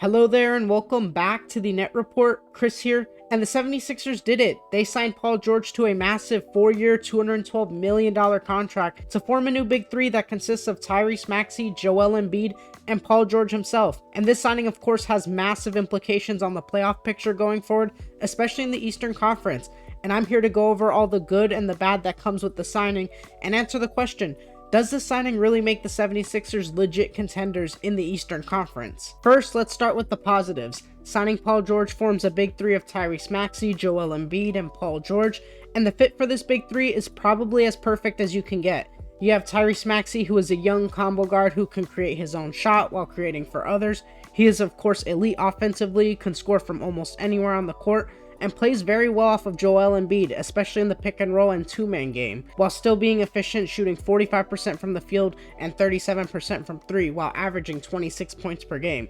Hello there and welcome back to the Net Report. Chris here, and the 76ers did it. They signed Paul George to a massive 4-year, $212 million contract to form a new big three that consists of Tyrese Maxey, Joel Embiid, and Paul George himself. And this signing, of course, has massive implications on the playoff picture going forward, especially in the Eastern Conference. And I'm here to go over all the good and the bad that comes with the signing and answer the question, does this signing really make the 76ers legit contenders in the Eastern Conference? First, let's start with the positives. Signing Paul George forms a big three of Tyrese Maxey, Joel Embiid, and Paul George, and the fit for this big three is probably as perfect as you can get. You have Tyrese Maxey, who is a young combo guard who can create his own shot while creating for others. He is of course elite offensively, can score from almost anywhere on the court, and plays very well off of Joel Embiid, especially in the pick and roll and two-man game, while still being efficient, shooting 45% from the field and 37% from three, while averaging 26 points per game.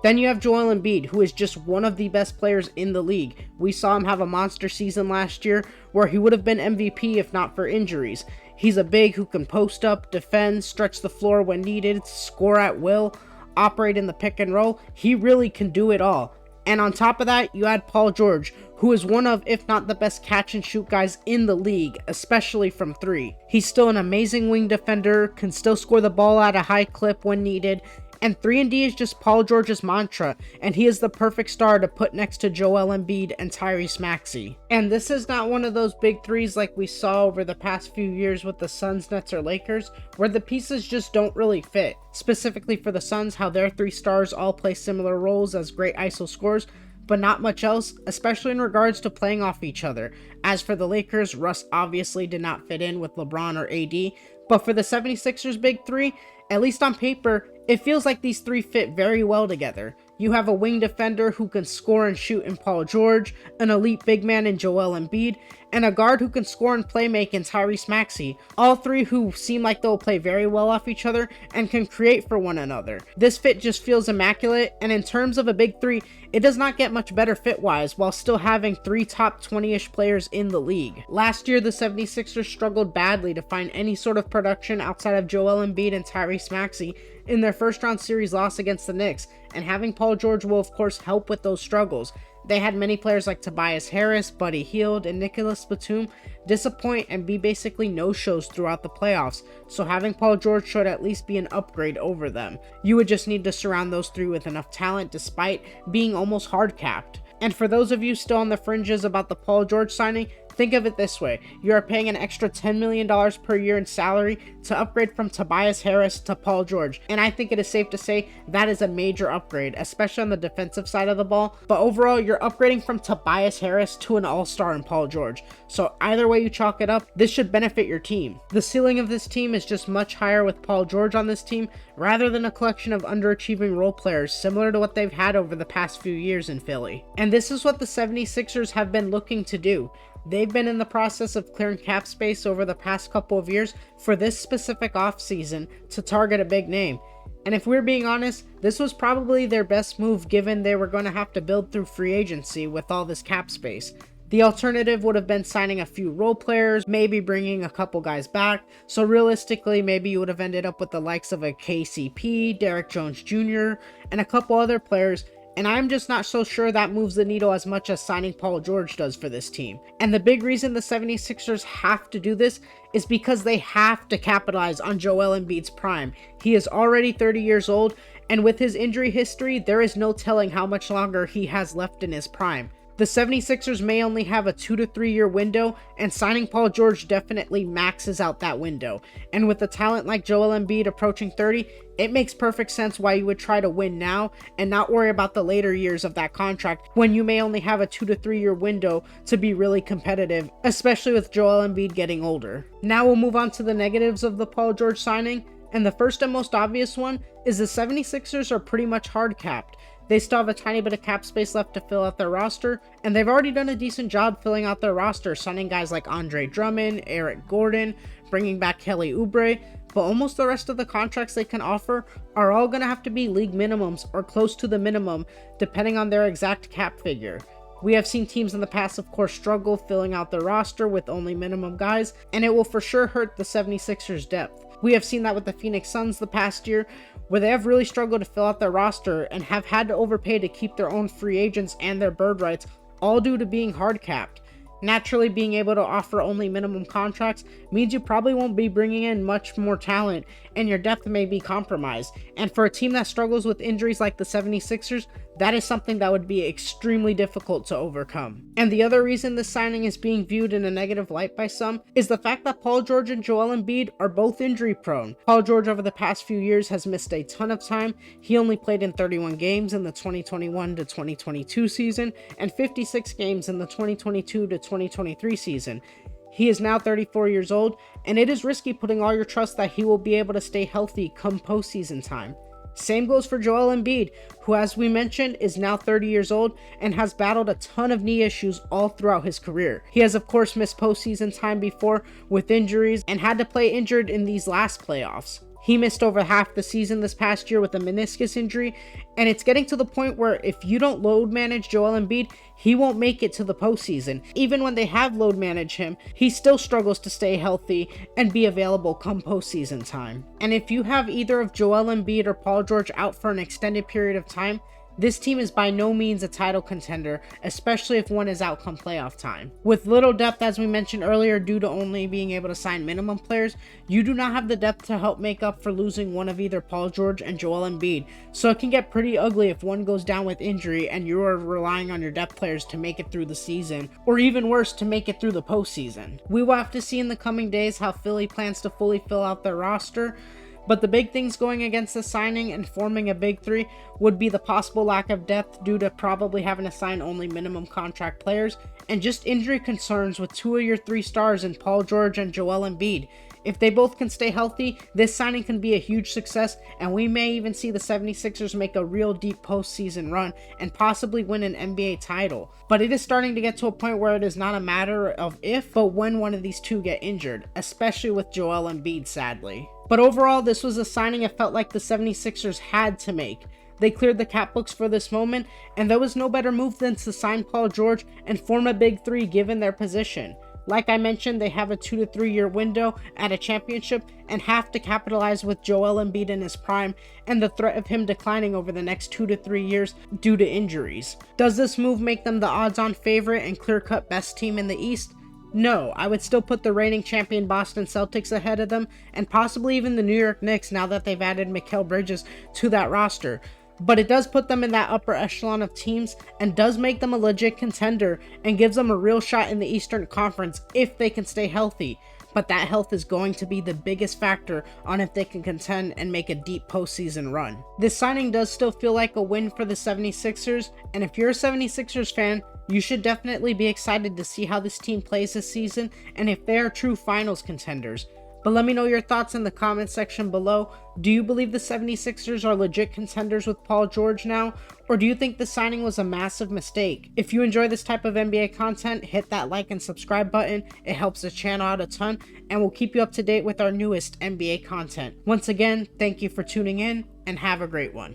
Then you have Joel Embiid, who is just one of the best players in the league. We saw him have a monster season last year, where he would have been MVP if not for injuries. He's a big who can post up, defend, stretch the floor when needed, score at will, operate in the pick and roll. He really can do it all. And on top of that, you add Paul George, who is one of, if not the best catch and shoot guys in the league, especially from three. He's still an amazing wing defender, can still score the ball at a high clip when needed, and 3-and-D is just Paul George's mantra, and he is the perfect star to put next to Joel Embiid and Tyrese Maxey. And this is not one of those big threes like we saw over the past few years with the Suns, Nets, or Lakers, where the pieces just don't really fit. Specifically for the Suns, how their three stars all play similar roles as great ISO scorers, but not much else, especially in regards to playing off each other. As for the Lakers, Russ obviously did not fit in with LeBron or AD, but for the 76ers big three, at least on paper, it feels like these three fit very well together. You have a wing defender who can score and shoot in Paul George, an elite big man in Joel Embiid, and a guard who can score and play make in Tyrese Maxey. All three who seem like they'll play very well off each other and can create for one another. This fit just feels immaculate, and in terms of a big three, it does not get much better fit-wise while still having three top 20-ish players in the league. Last year, the 76ers struggled badly to find any sort of production outside of Joel Embiid and Tyrese Maxey in their first round series loss against the Knicks, and having Paul George will of course help with those struggles. They had many players like Tobias Harris, Buddy Hield, and Nicholas Batum disappoint and be basically no-shows throughout the playoffs, so having Paul George should at least be an upgrade over them. You would just need to surround those three with enough talent despite being almost hard-capped. And for those of you still on the fringes about the Paul George signing, think of it this way, you are paying an extra $10 million per year in salary to upgrade from Tobias Harris to Paul George, and I think it is safe to say that is a major upgrade, especially on the defensive side of the ball, but overall you're upgrading from Tobias Harris to an all-star in Paul George, so either way you chalk it up, this should benefit your team. The ceiling of this team is just much higher with Paul George on this team, rather than a collection of underachieving role players similar to what they've had over the past few years in Philly. And this is what the 76ers have been looking to do. They've been in the process of clearing cap space over the past couple of years for this specific offseason to target a big name. And if we're being honest, this was probably their best move given they were going to have to build through free agency with all this cap space. The alternative would have been signing a few role players, maybe bringing a couple guys back, so realistically maybe you would have ended up with the likes of a KCP, Derrick Jones Jr., and a couple other players, and I'm just not so sure that moves the needle as much as signing Paul George does for this team. And the big reason the 76ers have to do this is because they have to capitalize on Joel Embiid's prime. He is already 30 years old, and with his injury history, there is no telling how much longer he has left in his prime. The 76ers may only have a 2 to 3 year window, and signing Paul George definitely maxes out that window. And with a talent like Joel Embiid approaching 30, it makes perfect sense why you would try to win now and not worry about the later years of that contract when you may only have a 2 to 3 year window to be really competitive, especially with Joel Embiid getting older. Now we'll move on to the negatives of the Paul George signing, and the first and most obvious one is the 76ers are pretty much hard capped. They still have a tiny bit of cap space left to fill out their roster, and they've already done a decent job filling out their roster, signing guys like Andre Drummond, Eric Gordon, bringing back Kelly Oubre, but almost the rest of the contracts they can offer are all going to have to be league minimums or close to the minimum, depending on their exact cap figure. We have seen teams in the past, of course, struggle filling out their roster with only minimum guys, and it will for sure hurt the 76ers' depth. We have seen that with the Phoenix Suns the past year, where they have really struggled to fill out their roster and have had to overpay to keep their own free agents and their bird rights, all due to being hard capped. Naturally, being able to offer only minimum contracts means you probably won't be bringing in much more talent, and your depth may be compromised. And for a team that struggles with injuries like the 76ers, that is something that would be extremely difficult to overcome. And the other reason this signing is being viewed in a negative light by some is the fact that Paul George and Joel Embiid are both injury prone. Paul George over the past few years has missed a ton of time. He only played in 31 games in the 2021 to 2022 season and 56 games in the 2022 to 2023 season. He is now 34 years old, and it is risky putting all your trust that he will be able to stay healthy come postseason time. Same goes for Joel Embiid, who, as we mentioned, is now 30 years old and has battled a ton of knee issues all throughout his career. He has of course missed postseason time before with injuries and had to play injured in these last playoffs. He missed over half the season this past year with a meniscus injury, and it's getting to the point where if you don't load manage Joel Embiid, he won't make it to the postseason. Even when they have load managed him, he still struggles to stay healthy and be available come postseason time. And if you have either of Joel Embiid or Paul George out for an extended period of time, this team is by no means a title contender, especially if one is out come playoff time. With little depth, as we mentioned earlier, due to only being able to sign minimum players, you do not have the depth to help make up for losing one of either Paul George and Joel Embiid, so it can get pretty ugly if one goes down with injury and you are relying on your depth players to make it through the season, or even worse, to make it through the postseason. We will have to see in the coming days how Philly plans to fully fill out their roster, but the big things going against the signing and forming a big three would be the possible lack of depth due to probably having to sign only minimum contract players, and just injury concerns with two of your three stars in Paul George and Joel Embiid. If they both can stay healthy, this signing can be a huge success, and we may even see the 76ers make a real deep postseason run and possibly win an NBA title. But it is starting to get to a point where it is not a matter of if, but when one of these two get injured, especially with Joel Embiid, sadly. But overall, this was a signing it felt like the 76ers had to make. They cleared the cap books for this moment, and there was no better move than to sign Paul George and form a big three given their position. Like I mentioned, they have a 2 to 3 year window at a championship and have to capitalize with Joel Embiid in his prime and the threat of him declining over the next 2 to 3 years due to injuries. Does this move make them the odds-on favorite and clear-cut best team in the East? No, I would still put the reigning champion Boston Celtics ahead of them, and possibly even the New York Knicks now that they've added Mikal Bridges to that roster. But it does put them in that upper echelon of teams and does make them a legit contender and gives them a real shot in the Eastern Conference if they can stay healthy. But that health is going to be the biggest factor on if they can contend and make a deep postseason run. This signing does still feel like a win for the 76ers, and if you're a 76ers fan, you should definitely be excited to see how this team plays this season and if they are true finals contenders. But let me know your thoughts in the comment section below. Do you believe the 76ers are legit contenders with Paul George now? Or do you think the signing was a massive mistake? If you enjoy this type of NBA content, hit that like and subscribe button. It helps the channel out a ton, and we'll keep you up to date with our newest NBA content. Once again, thank you for tuning in, and have a great one.